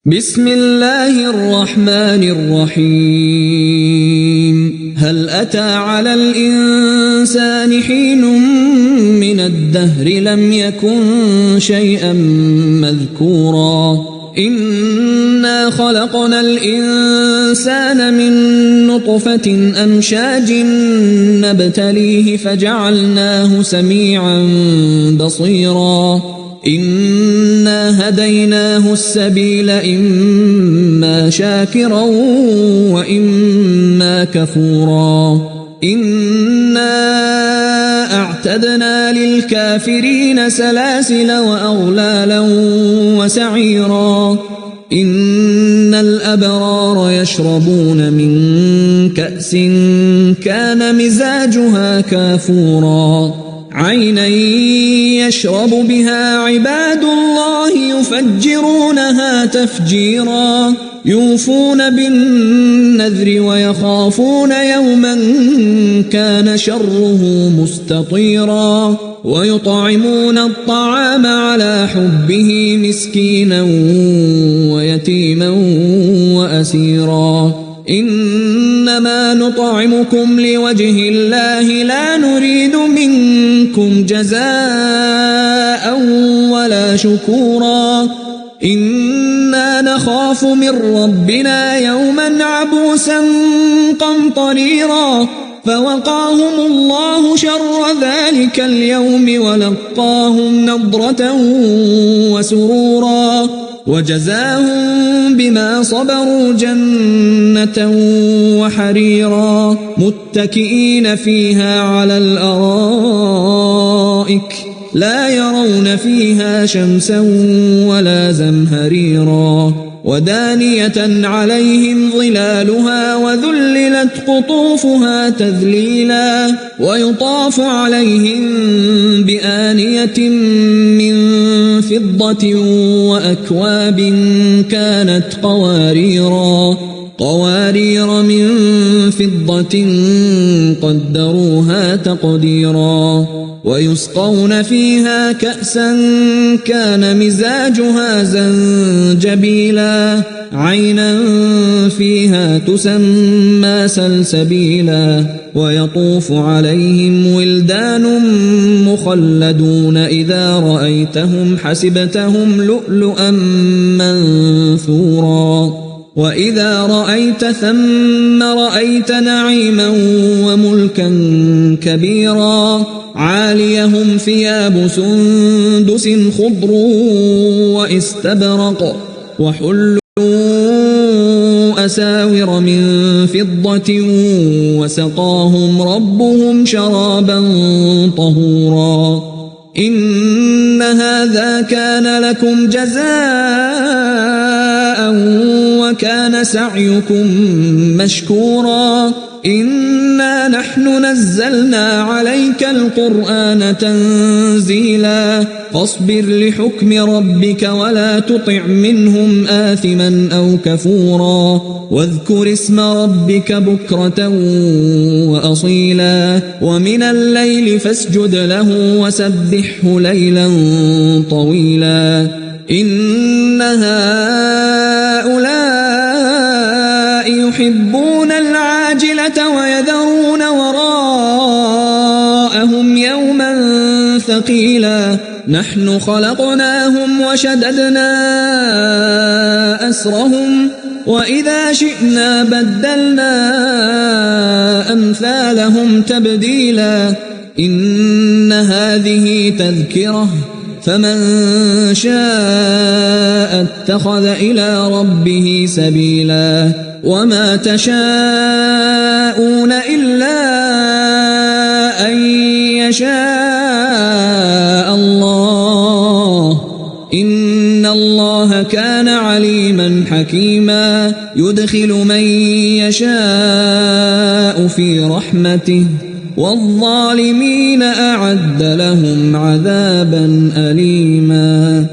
بسم الله الرحمن الرحيم هل أتى على الإنسان حين من الدهر لم يكن شيئا مذكورا إنا خلقنا الإنسان من نطفة أمشاج نبتليه فجعلناه سميعا بصيرا إنا هديناه السبيل إما شاكرا وإما كفورا إنا أعتدنا للكافرين سلاسل وأغلالا وسعيرا إن الأبرار يشربون من كأس كان مزاجها كافورا عينا يشرب بها عباد الله يفجرونها تفجيرا يوفون بالنذر ويخافون يوما كان شره مستطيرا ويطعمون الطعام على حبه مسكينا ويتيما وأسيرا إنما نطعمكم لوجه الله لا نريد منكم جزاء ولا شكورا إنا نخاف من ربنا يوما عبوسا قمطريرا فوقاهم الله شر ذلك اليوم ولقاهم نضرة وسرورا وجزاهم بما صبروا جنة وحريرا متكئين فيها على الأرائك لا يرون فيها شمسا ولا زمهريرا ودانية عليهم ظلالها وذللت قطوفها تذليلا ويطاف عليهم بآنية من فضة وأكواب كانت قوارير من فضة قدروها تقديرا ويسقون فيها كأسا كان مزاجها زنجبيلا عينا فيها تسمى سلسبيلا ويطوف عليهم ولدان مخلدون إذا رأيتهم حسبتهم لؤلؤا منثورا وإذا رأيت ثم رأيت نعيما وملكا كبيرا عاليهم ثياب سندس خضر واستبرق وحلوا أساور من فضة وسقاهم ربهم شرابا طهورا إن هذا كان لكم جزاء وكان سعيكم مشكورا إنا نحن نزلنا عليك القرآن تنزيلا فاصبر لحكم ربك ولا تطع منهم آثما أو كفورا واذكر اسم ربك بكرة وأصيلا ومن الليل فاسجد له وسبحه ليلا طويلا إن هؤلاء يحبون العاجلة ويذرون وراءهم يوما ثقيلا نحن خلقناهم وشددنا أسرهم وإذا شئنا بدلنا أمثالهم تبديلا إن هذه تذكرة فمن شاء اتخذ إلى ربه سبيلا وما تشاءون إلا أن يشاء الله إن الله كان عليما حكيما يدخل من يشاء في رحمته والظالمين أعد لهم عذابا أليما